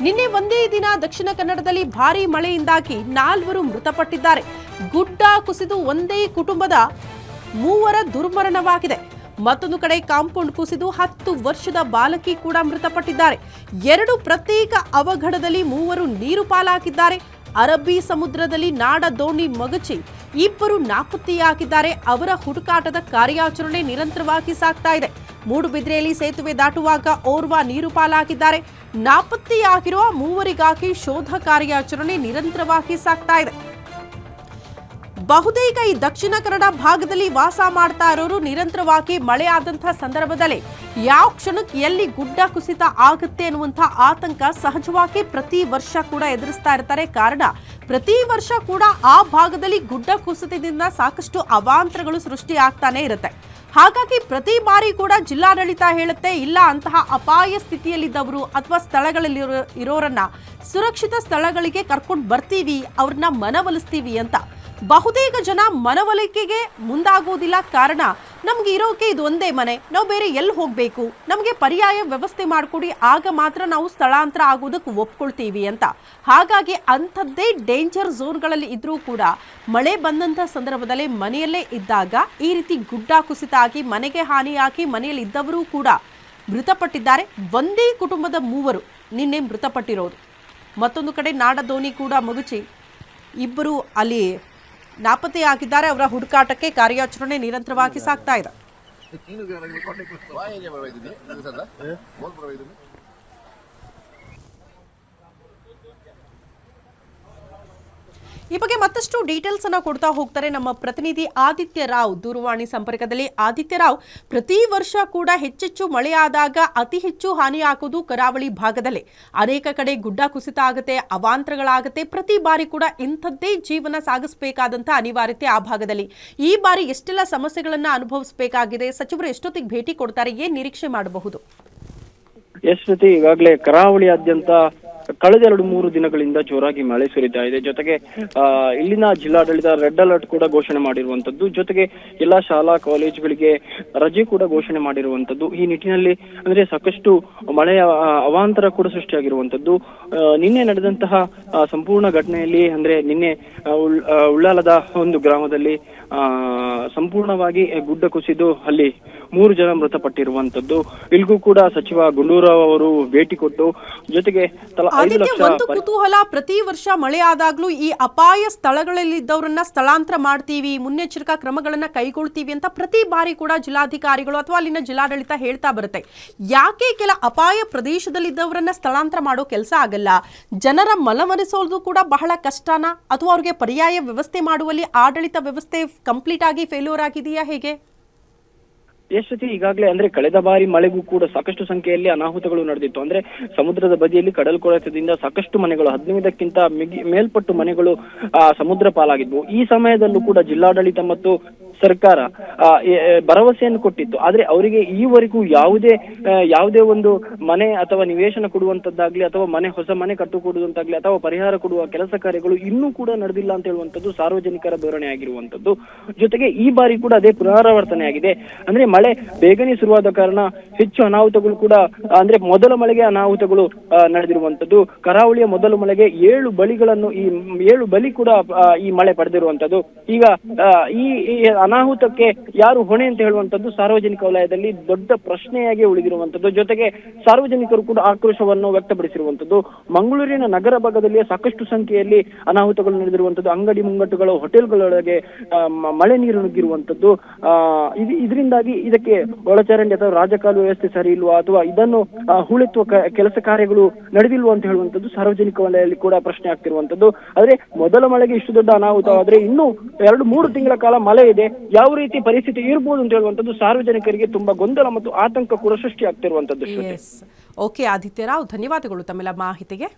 ನಿನ್ನೆ ಒಂದೇ ದಿನ ದಕ್ಷಿಣ ಕನ್ನಡದಲ್ಲಿ ಭಾರೀ ಮಳೆಯಿಂದಾಗಿ 4 ಮೃತಪಟ್ಟಿದ್ದಾರೆ. ಗುಡ್ಡ ಕುಸಿದು ಒಂದೇ ಕುಟುಂಬದ 3 ದುರ್ಮರಣವಾಗಿದೆ. ಮತ್ತೊಂದು ಕಡೆ ಕಾಂಪೌಂಡ್ ಕುಸಿದು 10 ವರ್ಷದ ಬಾಲಕಿ ಕೂಡ ಮೃತಪಟ್ಟಿದ್ದಾರೆ. 2 ಪ್ರತ್ಯೇಕ ಅವಘಡದಲ್ಲಿ 3 ನೀರು ಪಾಲಾಗಿದ್ದಾರೆ. ಅರಬ್ಬಿ ಸಮುದ್ರದಲ್ಲಿ ನಾಡ ದೋಣಿ ಮಗುಚಿ 2 ನಾಪತ್ತೆಯಾಗಿದ್ದಾರೆ. ಅವರ ಹುಡುಕಾಟದ ಕಾರ್ಯಾಚರಣೆ ನಿರಂತರವಾಗಿ ಸಾಗ್ತಾ ಇದೆ. ಮೂಡುಬಿದ್ರೆಯಲ್ಲಿ ಸೇತುವೆ ದಾಟುವಾಗ ಓರ್ವ ನೀರು ಪಾಲಾಗಿದ್ದಾರೆ. ನಾಪತ್ತೆಯಾಗಿರುವ 3ರಿಗಾಗಿ ಶೋಧ ಕಾರ್ಯಾಚರಣೆ ನಿರಂತರವಾಗಿ ಸಾಗ್ತಾ ಇದೆ. ಬಹುತೇಕ ಈ ದಕ್ಷಿಣ ಕನ್ನಡ ಭಾಗದಲ್ಲಿ ವಾಸ ಮಾಡ್ತಾ ಇರೋರು ನಿರಂತರವಾಗಿ ಮಳೆ ಆದಂತಹ ಸಂದರ್ಭದಲ್ಲಿ ಯಾವ ಕ್ಷಣಕ್ಕೆ ಎಲ್ಲಿ ಗುಡ್ಡ ಕುಸಿತ ಆಗುತ್ತೆ ಅನ್ನುವಂತಹ ಆತಂಕ ಸಹಜವಾಗಿ ಪ್ರತಿ ವರ್ಷ ಕೂಡ ಎದುರಿಸ್ತಾ ಇರ್ತಾರೆ. ಕಾರಣ ಪ್ರತಿ ವರ್ಷ ಕೂಡ ಆ ಭಾಗದಲ್ಲಿ ಗುಡ್ಡ ಕುಸಿತದಿಂದ ಸಾಕಷ್ಟು ಅವಾಂತರಗಳು ಸೃಷ್ಟಿ ಆಗ್ತಾನೆ ಇರುತ್ತೆ. ಹಾಗಾಗಿ ಪ್ರತಿ ಬಾರಿ ಕೂಡ ಜಿಲ್ಲಾಡಳಿತ ಹೇಳುತ್ತೆ, ಇಲ್ಲ ಅಂತಹ ಅಪಾಯ ಸ್ಥಿತಿಯಲ್ಲಿದ್ದವರು ಅಥವಾ ಸ್ಥಳಗಳಲ್ಲಿ ಇರೋರನ್ನ ಸುರಕ್ಷಿತ ಸ್ಥಳಗಳಿಗೆ ಕರ್ಕೊಂಡು ಬರ್ತೀವಿ, ಅವ್ರನ್ನ ಮನವೊಲಿಸ್ತೀವಿ ಅಂತ. ಬಹುತೇಕ ಜನ ಮನವೊಲಿಕೆಗೆ ಮುಂದಾಗೋದಿಲ್ಲ. ಕಾರಣ ನಮ್ಗೆ ಇರೋಕೆ ಇದು ಒಂದೇ ಮನೆ, ನಾವು ಬೇರೆ ಎಲ್ಲಿ ಹೋಗಬೇಕು, ನಮಗೆ ಪರ್ಯಾಯ ವ್ಯವಸ್ಥೆ ಮಾಡಿಕೊಡಿ, ಆಗ ಮಾತ್ರ ನಾವು ಸ್ಥಳಾಂತರ ಆಗೋದಕ್ಕೆ ಒಪ್ಕೊಳ್ತೀವಿ ಅಂತ. ಹಾಗಾಗಿ ಅಂಥದ್ದೇ ಡೇಂಜರ್ ಝೋನ್ಗಳಲ್ಲಿ ಇದ್ರೂ ಕೂಡ ಮಳೆ ಬಂದಂಥ ಸಂದರ್ಭದಲ್ಲಿ ಮನೆಯಲ್ಲೇ ಇದ್ದಾಗ ಈ ರೀತಿ ಗುಡ್ಡ ಕುಸಿತ ಆಗಿ ಮನೆಗೆ ಹಾನಿಯಾಗಿ ಮನೆಯಲ್ಲಿ ಇದ್ದವರು ಕೂಡ ಮೃತಪಟ್ಟಿದ್ದಾರೆ. ಒಂದೇ ಕುಟುಂಬದ 3 ನಿನ್ನೆ ಮೃತಪಟ್ಟಿರೋದು. ಮತ್ತೊಂದು ಕಡೆ ನಾಡ ದೋಣಿ ಕೂಡ ಮಗುಚಿ 2 ಅಲ್ಲಿ ನಾಪತ್ತೆಯಾಗಿದ್ದಾರೆ. ಅವರ ಹುಡುಕಾಟಕ್ಕೆ ಕಾರ್ಯಾಚರಣೆ ನಿರಂತರವಾಗಿ ಸಾಗ್ತಾ ಇದೆ. ಈ ಬಗ್ಗೆ ಮತ್ತಷ್ಟು ಡೀಟೇಲ್ಸ್ ಅನ್ನ ಕೊಡ್ತಾ ಹೋಗ್ತಾರೆ ನಮ್ಮ ಪ್ರತಿನಿಧಿ ಆದಿತ್ಯ ರಾವ್ ದೂರವಾಣಿ ಸಂಪರ್ಕದಲ್ಲಿ. ಆದಿತ್ಯ ರಾವ್, ಪ್ರತಿ ವರ್ಷ ಕೂಡ ಹೆಚ್ಚೆಚ್ಚು ಮಳೆಯಾದಾಗ ಅತಿ ಹೆಚ್ಚು ಹಾನಿಯಾಗೋದು ಕರಾವಳಿ ಭಾಗದಲ್ಲಿ. ಅನೇಕ ಕಡೆ ಗುಡ್ಡ ಕುಸಿತ ಆಗುತ್ತೆ, ಅವಾಂತರಗಳಾಗುತ್ತೆ. ಪ್ರತಿ ಬಾರಿ ಕೂಡ ಇಂಥದ್ದೇ ಜೀವನ ಸಾಗಿಸಬೇಕಾದಂತ ಅನಿವಾರ್ಯತೆ ಆ ಭಾಗದಲ್ಲಿ. ಈ ಬಾರಿ ಎಷ್ಟೆಲ್ಲ ಸಮಸ್ಯೆಗಳನ್ನ ಅನುಭವಿಸಬೇಕಾಗಿದೆ? ಸಚಿವರು ಎಷ್ಟೊತ್ತಿಗೆ ಭೇಟಿ ಕೊಡ್ತಾರೆ? ಏನ್ ನಿರೀಕ್ಷೆ ಮಾಡಬಹುದು? ಯಶ್ವತಿ, ಈಗಾಗಲೇ ಕರಾವಳಿಯಾದ್ಯಂತ ಕಳೆದ 2-3 ದಿನಗಳಿಂದ ಜೋರಾಗಿ ಮಳೆ ಸುರಿತಾ ಇದೆ. ಜೊತೆಗೆ ಇಲ್ಲಿನ ಜಿಲ್ಲಾಡಳಿತ ರೆಡ್ ಅಲರ್ಟ್ ಕೂಡ ಘೋಷಣೆ ಮಾಡಿರುವಂತದ್ದು. ಜೊತೆಗೆ ಎಲ್ಲಾ ಶಾಲಾ ಕಾಲೇಜುಗಳಿಗೆ ರಜೆ ಕೂಡ ಘೋಷಣೆ ಮಾಡಿರುವಂತದ್ದು. ಈ ನಿಟ್ಟಿನಲ್ಲಿ ಅಂದ್ರೆ ಸಾಕಷ್ಟು ಮಳೆಯ ಅವಾಂತರ ಕೂಡ ಸೃಷ್ಟಿಯಾಗಿರುವಂತದ್ದು. ನಿನ್ನೆ ನಡೆದಂತಹ ಸಂಪೂರ್ಣ ಘಟನೆಯಲ್ಲಿ ಅಂದ್ರೆ ನಿನ್ನೆ ಉಳ್ಳಾಲದ ಒಂದು ಗ್ರಾಮದಲ್ಲಿ ಸಂಪೂರ್ಣವಾಗಿ ಗುಡ್ಡ ಕುಸಿದು ಅಲ್ಲಿ 3 ಜನ ಮೃತಪಟ್ಟಿರುವಂತದ್ದು. ಇಲ್ಲಿಗೂ ಕೂಡ ಸಚಿವ ಗುಂಡೂರಾವ್ ಅವರು ಭೇಟಿ ಕೊಟ್ಟು ಜೊತೆಗೆ ಒಂದು ಕುತೂಹಲ, ಪ್ರತಿ ವರ್ಷ ಮಳೆ ಆದಾಗ್ಲೂ ಈ ಅಪಾಯ ಸ್ಥಳಗಳಲ್ಲಿದ್ದವರನ್ನ ಸ್ಥಳಾಂತರ ಮಾಡ್ತೀವಿ, ಮುನ್ನೆಚ್ಚರಿಕಾ ಕ್ರಮಗಳನ್ನ ಕೈಗೊಳ್ತೀವಿ ಅಂತ ಪ್ರತಿ ಬಾರಿ ಕೂಡ ಜಿಲ್ಲಾಧಿಕಾರಿಗಳು ಅಥವಾ ಅಲ್ಲಿನ ಜಿಲ್ಲಾಡಳಿತ ಹೇಳ್ತಾ ಬರುತ್ತೆ. ಯಾಕೆ ಕೆಲ ಅಪಾಯ ಪ್ರದೇಶದಲ್ಲಿದ್ದವರನ್ನ ಸ್ಥಳಾಂತರ ಮಾಡೋ ಕೆಲಸ ಆಗಲ್ಲ? ಜನರ ಮನವೊಲಿಸೋದು ಕೂಡ ಬಹಳ ಕಷ್ಟನಾ, ಅಥವಾ ಅವ್ರಿಗೆ ಪರ್ಯಾಯ ವ್ಯವಸ್ಥೆ ಮಾಡುವಲ್ಲಿ ಆಡಳಿತ ವ್ಯವಸ್ಥೆ ಕಂಪ್ಲೀಟ್ ಆಗಿ ಫೇಲ್ಯೂರ್ ಆಗಿದೆಯಾ, ಹೇಗೆ? ಯಶಸ್ವಿ, ಈಗಾಗಲೇ ಅಂದ್ರೆ ಕಳೆದ ಬಾರಿ ಮಳೆಗೂ ಕೂಡ ಸಾಕಷ್ಟು ಸಂಖ್ಯೆಯಲ್ಲಿ ಅನಾಹುತಗಳು ನಡೆದಿತ್ತು. ಅಂದ್ರೆ ಸಮುದ್ರದ ಬದಿಯಲ್ಲಿ ಕಡಲ್ಕೊಳೆತದಿಂದ ಸಾಕಷ್ಟು ಮನೆಗಳು 15ಕ್ಕಿಂತ ಮೇಲ್ಪಟ್ಟು ಮನೆಗಳು ಸಮುದ್ರ ಪಾಲಾಗಿದ್ವು. ಈ ಸಮಯದಲ್ಲೂ ಕೂಡ ಜಿಲ್ಲಾಡಳಿತ ಮತ್ತು ಸರ್ಕಾರ ಭರವಸೆಯನ್ನು ಕೊಟ್ಟಿತ್ತು. ಆದ್ರೆ ಅವರಿಗೆ ಈವರೆಗೂ ಯಾವುದೇ ಒಂದು ಮನೆ ಅಥವಾ ನಿವೇಶನ ಕೊಡುವಂತದ್ದಾಗ್ಲಿ ಅಥವಾ ಹೊಸ ಮನೆ ಕಟ್ಟುಕೊಡುವಂತಾಗ್ಲಿ ಅಥವಾ ಪರಿಹಾರ ಕೊಡುವ ಕೆಲಸ ಕಾರ್ಯಗಳು ಇನ್ನೂ ಕೂಡ ನಡೆದಿಲ್ಲ ಅಂತ ಹೇಳುವಂತದ್ದು ಸಾರ್ವಜನಿಕರ ಧೋರಣೆ ಆಗಿರುವಂತದ್ದು. ಜೊತೆಗೆ ಈ ಬಾರಿ ಕೂಡ ಅದೇ ಪುನರಾವರ್ತನೆ ಆಗಿದೆ. ಅಂದ್ರೆ ಮಳೆ ಬೇಗನೆ ಶುರುವಾದ ಕಾರಣ ಹೆಚ್ಚು ಅನಾಹುತಗಳು ಕೂಡ ಅಂದ್ರೆ ಮೊದಲ ಮಳೆಗೆ ಅನಾಹುತಗಳು ನಡೆದಿರುವಂತದ್ದು. ಕರಾವಳಿಯ ಮೊದಲ ಮಳೆಗೆ 7 ಬಲಿ ಕೂಡ ಈ ಮಳೆ ಪಡೆದಿರುವಂತದ್ದು. ಈಗ ಈ ಅನಾಹುತಕ್ಕೆ ಯಾರು ಹೊಣೆ ಅಂತ ಹೇಳುವಂತದ್ದು ಸಾರ್ವಜನಿಕ ವಲಯದಲ್ಲಿ ದೊಡ್ಡ ಪ್ರಶ್ನೆಯಾಗಿ ಉಳಿದಿರುವಂತದ್ದು. ಜೊತೆಗೆ ಸಾರ್ವಜನಿಕರು ಕೂಡ ಆಕ್ರೋಶವನ್ನು ವ್ಯಕ್ತಪಡಿಸಿರುವಂತದ್ದು. ಮಂಗಳೂರಿನ ನಗರ ಭಾಗದಲ್ಲಿ ಸಾಕಷ್ಟು ಸಂಖ್ಯೆಯಲ್ಲಿ ಅನಾಹುತಗಳು ನಡೆದಿರುವಂತದ್ದು. ಅಂಗಡಿ ಮುಂಗಟ್ಟುಗಳು, ಹೋಟೆಲ್ಗಳೊಳಗೆ ಮಳೆ ನೀರು ನುಗ್ಗಿರುವಂತದ್ದು. ಇದರಿಂದಾಗಿ ಇದಕ್ಕೆ ಒಳಚರಂಡಿ ಅಥವಾ ರಾಜಕಾಲು ವ್ಯವಸ್ಥೆ ಸರಿ ಇಲ್ವಾ ಅಥವಾ ಇದನ್ನು ಹೂಳೆತ್ತುವ ಕೆಲಸ ಕಾರ್ಯಗಳು ನಡೆದಿಲ್ವಾ ಅಂತ ಹೇಳುವಂತದ್ದು ಸಾರ್ವಜನಿಕ ವಲಯದಲ್ಲಿ ಕೂಡ ಪ್ರಶ್ನೆ ಆಗ್ತಿರುವಂತದ್ದು. ಆದ್ರೆ ಮೊದಲ ಮಳೆಗೆ ಇಷ್ಟು ದೊಡ್ಡ ಅನಾಹುತವಾದ್ರೆ ಇನ್ನು 2-3 ತಿಂಗಳ ಕಾಲ ಮಳೆ ಇದೆ, ಯಾವ ರೀತಿ ಪರಿಸ್ಥಿತಿ ಇರಬಹುದು ಅಂತ ಹೇಳುವಂತದ್ದು ಸಾರ್ವಜನಿಕರಿಗೆ ತುಂಬಾ ಗೊಂದಲ ಮತ್ತು ಆತಂಕ ಕೂಡ ಸೃಷ್ಟಿ ಆಗ್ತಿರುವಂತದ್ದು. ಓಕೆ ಆದಿತ್ಯ ರಾವ್, ಧನ್ಯವಾದಗಳು ತಮ್ಮೆಲ್ಲ ಮಾಹಿತಿಗೆ.